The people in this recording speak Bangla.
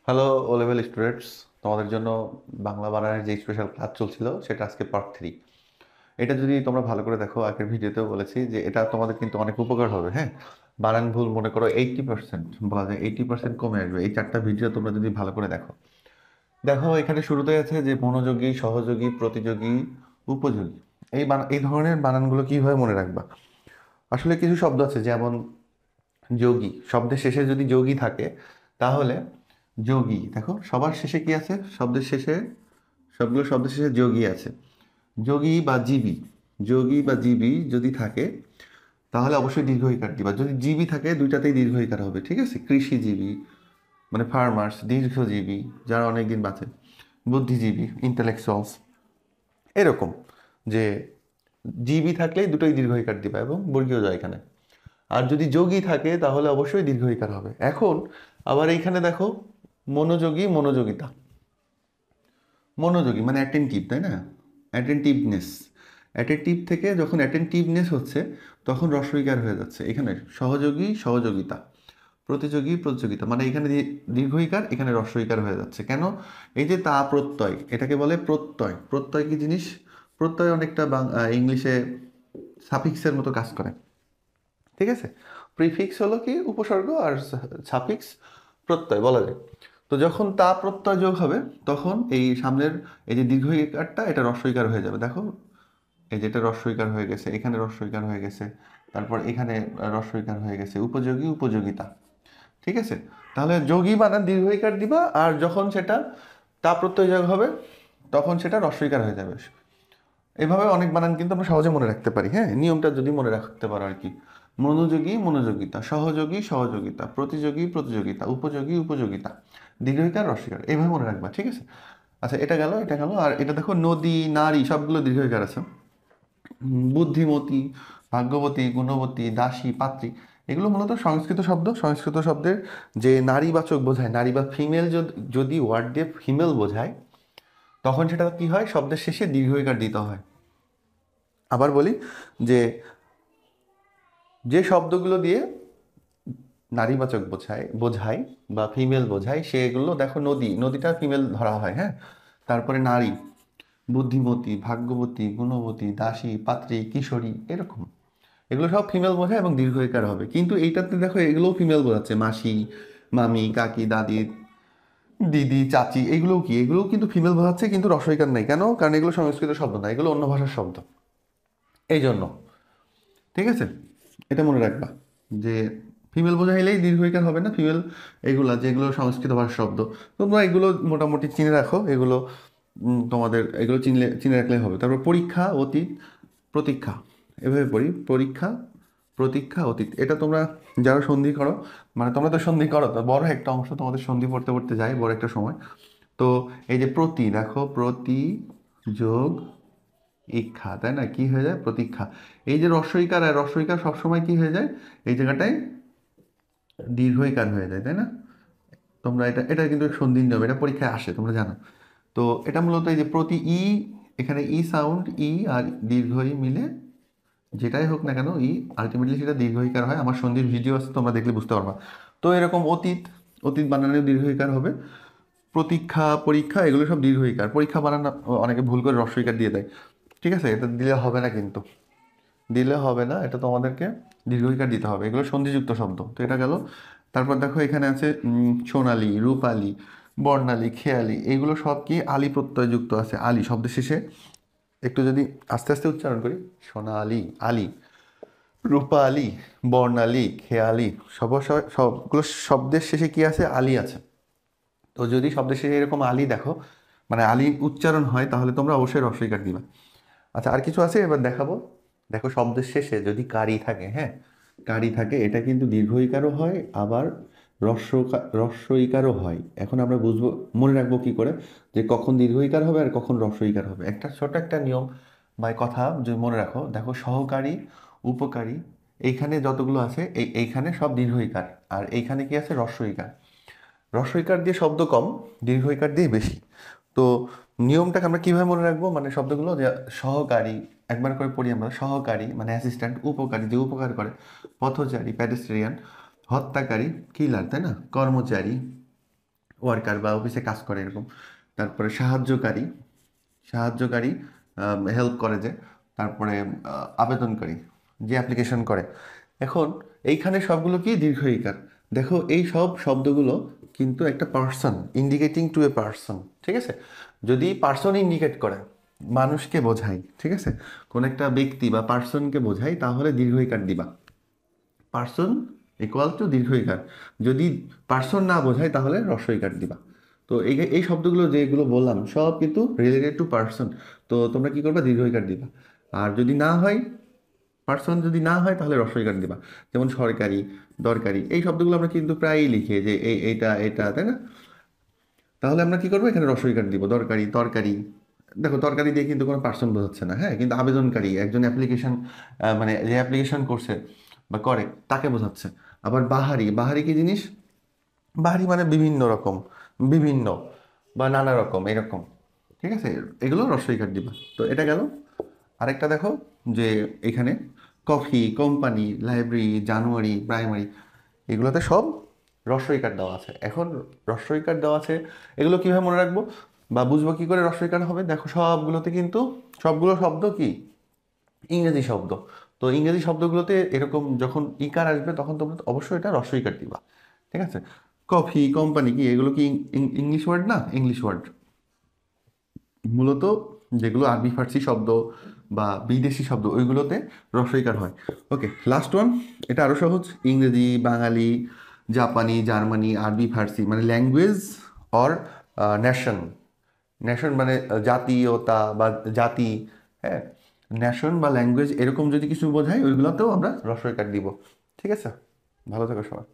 হ্যালো ও লেভেল স্টুডেন্টস, তোমাদের জন্য বাংলা বানানের যে স্পেশাল ক্লাস চলছিল সেটা আজকে পার্ট 3। এটা যদি তোমরা ভালো করে দেখো, আগের ভিডিওতেও বলেছি যে এটা তোমাদের কিন্তু অনেক উপকার হবে। হ্যাঁ, বানান ভুল মনে করো 80%, বলা যায় 80% কমে আসবে এই 4টা ভিডিও তোমরা যদি ভালো করে দেখো। দেখো এখানে শুরুতে আছে যে মনোযোগী, সহযোগী, প্রতিযোগী, উপযোগী। এই ধরনের বানানগুলো কিভাবে মনে রাখবা? আসলে কিছু শব্দ আছে, যেমন যোগী শব্দের শেষে যদি যোগী থাকে তাহলে যোগী, দেখো সবার শেষে কি আছে? শব্দের শেষে, সবগুলো শব্দের শেষে যোগী আছে। যোগী বা জীবী, যোগী বা জীবী যদি থাকে তাহলে অবশ্যই দীর্ঘইকার দিবা। যদি জীবী থাকে দুইটাতেই দীর্ঘইকার হবে, ঠিক আছে? কৃষিজীবী মানে ফার্মার্স, দীর্ঘজীবী যারা অনেকদিন বাঁচে, বুদ্ধিজীবী ইন্টেলেকচুয়ালস, এরকম যে জীবী থাকলেই দুটোই দীর্ঘইকার দিবা এবং বর্গীয় যায় এখানে। আর যদি যোগী থাকে তাহলে অবশ্যই দীর্ঘইকার হবে। এখন আবার এইখানে দেখো মনোযোগী, মনোযোগিতা। মনোযোগী মানে অ্যাটেন্টিভ, তাই না? অ্যাটেন্টিভনেস, অ্যাটেন্টিভ থেকে যখন অ্যাটেন্টিভনেস হচ্ছে তখন রস্বইকার হয়ে যাচ্ছে এখানে। সহযোগী, সহযোগিতা, প্রতিযোগী, প্রতিযোগিতা, মানে এখানে দীর্ঘইকার, এখানে রস্বইকার হয়ে যাচ্ছে কেন? এই যে তা প্রত্যয়, এটাকে বলে প্রত্যয়। প্রত্যয় কি জিনিস? প্রত্যয় অনেকটা ইংলিশে সাফিক্সের মতো কাজ করে, ঠিক আছে? প্রিফিক্স হলো কি উপসর্গ, আর সাফিক্স প্রত্যয় বলা যায়। তো যখন তা প্রত্যয় যোগ হবে তখন এই সামনের এই যে দীর্ঘ ইকারটা এটা রস্বইকার হয়ে যাবে। দেখো এই যেটা রস্বইকার হয়ে গেছে, এখানে রস্বইকার হয়ে গেছে, তারপর এখানে রস্বইকার হয়ে গেছে। উপযোগী, উপযোগিতা, ঠিক আছে? তাহলে যোগী বানান দীর্ঘ ইকার দিবা, আর যখন সেটা তা প্রত্যয় যোগ হবে তখন সেটা রস্বইকার হয়ে যাবে। এভাবে অনেক বানান কিন্তু আমরা সহজে মনে রাখতে পারি। হ্যাঁ, নিয়মটা যদি মনে রাখতে পারো আর কি। মনোযোগী, মনোযোগিতা, সহযোগী, সহযোগিতা, প্রতিযোগী, প্রতিযোগিতা, উপযোগী, উপযোগিতা, দীর্ঘইকার, রস্বইকার, এইভাবে মনে রাখবা, ঠিক আছে? আচ্ছা, এটা গেল, এটা গেল। আর এটা দেখো নদী, নারী সবগুলো দীর্ঘইকার আছে। বুদ্ধিমতী, ভাগ্যবতী, গুণবতী, দাসী, পাত্রী, এগুলো মূলত সংস্কৃত শব্দ। সংস্কৃত শব্দের যে নারীবাচক বোঝায়, নারী বা ফিমেল, যদি ওয়ার্ড দিয়ে ফিমেল বোঝায় তখন সেটা কি হয়? শব্দের শেষে দীর্ঘইকার দিতে হয়। আবার বলি যে যে শব্দগুলো দিয়ে নারীবাচক বোঝায় বা ফিমেল বোঝায় সেগুলো দেখো, নদী, নদীটা ফিমেল ধরা হয়। হ্যাঁ, তারপরে নারী, বুদ্ধিমতী, ভাগ্যবতী, গুণবতী, দাসী, পাত্রী, কিশোরী, এরকম এগুলো সব ফিমেল বোঝায় এবং দীর্ঘইকার হবে। কিন্তু এইটাতে দেখো এগুলোও ফিমেল বোঝাচ্ছে, মাসি, মামি, কাকি, দাদি, দিদি, চাচি, এগুলোও কি? এগুলোও কিন্তু ফিমেল বোঝাচ্ছে, কিন্তু রসইকার নাই। কেন? কারণ এগুলো সংস্কৃত শব্দ না, এগুলো অন্য ভাষার শব্দ, এই জন্য। ঠিক আছে, এটা মনে রাখবা যে ফিমেল বোঝাইলেই দীর্ঘইকার হবে না। ফিমেল এগুলা যেগুলো সংস্কৃত ভাষার শব্দ, তোমরা এগুলো মোটামুটি চিনে রাখো। এগুলো তোমাদের এগুলো চিনে রাখলে হবে। তারপর পরীক্ষা, অতীত, প্রতীক্ষা, এভাবে পড়ি। পরীক্ষা, প্রতীক্ষা, অতীত, এটা তোমরা যারা সন্ধি করো, মানে তোমরা তো সন্ধি করো, তো বড় একটা অংশ তোমাদের সন্ধি পড়তে পড়তে যায় বড় একটা সময়। তো এই যে প্রতি, দেখো প্রতি যোগ ইক্ষা, তাই না? কি হয়ে যায়? প্রতীক্ষা। এই যে রস্বইকার, আর রস্বইকার সবসময় কি হয়ে যায়? এই জায়গাটায় দীর্ঘইকার হয়ে যায়, তাই না? তোমরা এটা এটা কিন্তু সন্ধির নিয়ম, এটা পরীক্ষায় আসে, তোমরা জানো। তো এটা মূলত এই যে প্রতি ই, এখানে ই সাউন্ড, ই আর দীর্ঘ ই মিলে যেটাই হোক না কেন, ই আলটিমেটলি সেটা দীর্ঘইকার হয়। আমার সন্ধির ভিডিও আছে, তোমরা দেখলে বুঝতে পারবা। তো এরকম অতীত, অতীত বানানে দীর্ঘইকার হবে। প্রতীক্ষা, পরীক্ষা, এগুলো সব দীর্ঘইকার। পরীক্ষা বানান অনেকে ভুল করে রস্বইকার দিয়ে দেয়, ঠিক আছে? এটা দিলে হবে না, কিন্তু দিলে হবে না, এটা তোমাদেরকে দীর্ঘইকার দিতে হবে। এগুলো সন্ধিযুক্ত শব্দ। তো এটা গেল। তারপর দেখো এখানে আছে সোনালী, রূপালী, বর্ণালী, খেয়ালি, এগুলো সব কি আলী প্রত্যয় যুক্ত আছে। আলী শব্দের শেষে, একটু যদি আস্তে আস্তে উচ্চারণ করি, সোনালী, আলী, রূপালী, বর্ণালী, খেয়ালি, সবগুলো শব্দের শেষে কি আছে? আলী আছে। তো যদি শব্দের শেষে এরকম আলী দেখো, মানে আলী উচ্চারণ হয়, তাহলে তোমরা অবশ্যই রস্বইকার দিবা। আচ্ছা, আর কিছু আছে এবার দেখাবো। দেখো শব্দের শেষে যদি কারি থাকে, হ্যাঁ, কারি থাকে, এটা কিন্তু দীর্ঘইকারও হয়, আবার রস্বইকারও হয়। এখন আমরা বুঝবো, মনে রাখবো কি করে যে কখন দীর্ঘইকার হবে আর কখন রস্বইকার হবে? একটা ছোট একটা নিয়ম বা কথা যদি মনে রাখো, দেখো সহকারী, উপকারী, এইখানে যতগুলো আছে এইখানে সব দীর্ঘইকার, আর এইখানে কি আছে? রস্বইকার। রস্বইকার দিয়ে শব্দ কম, দীর্ঘইকার দিয়ে বেশি। তো নিয়মটাকে আমরা কিভাবে মনে রাখবো? মানে শব্দগুলো যে সহকারী, একবার করে পড়ি আমরা। সহকারী মানে অ্যাসিস্ট্যান্ট, উপকারী যে উপকার করে, পথচারী প্যাডেস্ট্রিয়ান, হত্যাকারী কিলার, তাই না? কর্মচারী, ওয়ার্কার বা অফিসে কাজ করে এরকম। তারপরে সাহায্যকারী, সাহায্যকারী হেল্প করে যে। তারপরে আবেদনকারী, যে অ্যাপ্লিকেশন করে। এখন এইখানে সবগুলো কি দীর্ঘ ইকার। দেখো এই সব শব্দগুলো কিন্তু একটা person, indicating to a person, ঠিক আছে। যদি পার্সন ইন্ডিকেট করে, মানুষকে বোঝাই, ঠিক আছে, কোন একটা ব্যক্তি বা পার্সনকে বোঝাই, তাহলে দীর্ঘ ইকার দিবা। পার্সন ইকুয়াল টু দীর্ঘ ইকার। যদি পার্সন না বোঝায় তাহলে হ্রস্ব ইকার দিবা। তো এই শব্দগুলো যেগুলো বললাম সব কিন্তু রিলেটেড টু পার্সন। তো তোমরা কি করবা, দীর্ঘ ইকার দিবা। আর যদি না হয়, পার্সন যদি না হয়, তাহলে হ্রস্ব ইকার দিবা। যেমন সরকারি, দরকারি, এই শব্দগুলো আমরা কিন্তু প্রায়ই লিখি যে এইটা এটা, তাই না? তাহলে আমরা কি করবো, এখানে হ্রস্ব ইকার দিব। দরকারি, তরকারি। দেখো তরকারি দিয়ে কিন্তু কোনো পার্সন বোঝাচ্ছে না, হ্যাঁ, কিন্তু আবেদনকারী একজন অ্যাপ্লিকেশন, মানে যে অ্যাপ্লিকেশন করছে বা করে তাকে বোঝাচ্ছে। আবার বাহারি, বাহারি কি জিনিস? বাহারি মানে বিভিন্ন রকম, বিভিন্ন বা নানা রকম এরকম, ঠিক আছে। এগুলো হ্রস্ব ইকার দিবা। তো এটা গেল। আরেকটা দেখো যে এখানে কফি, কোম্পানি, লাইব্রেরি, জানুয়ারি, প্রাইমারি, এগুলোতে সব হ্রস্ব ইকার দেওয়া আছে। এখন হ্রস্ব ইকার দেওয়া আছে, এগুলো কিভাবে মনে রাখবো বা বুঝবো কি করে হ্রস্ব ইকার হবে? দেখো সবগুলোতে কিন্তু সবগুলো শব্দ কি ইংরেজি শব্দ। তো ইংরেজি শব্দগুলোতে এরকম যখন ইকার আসবে তখন তোমরা অবশ্যই এটা হ্রস্ব ইকার দিবা, ঠিক আছে। কফি, কোম্পানি কি এগুলো কি ইংলিশ ওয়ার্ড না? English word. মূলত যেগুলো আরবি ফার্সি শব্দ বা বিদেশি শব্দ ওইগুলোতে হ্রস্বইকার হয়। ওকে, লাস্ট ওয়ান। এটা আরো সহজ। ইংরেজি, বাঙালি, জাপানি, জার্মানি, আরবি ফার্সি, মানে ল্যাঙ্গুয়েজ অর নেশন। নেশন মানে জাতীয়তা বা জাতি, হ্যাঁ। নেশন বা ল্যাঙ্গুয়েজ এরকম যদি কিছু বোঝায় ওইগুলোতেও আমরা হ্রস্বইকার দিব, ঠিক আছে। ভালো থাকো সবাই।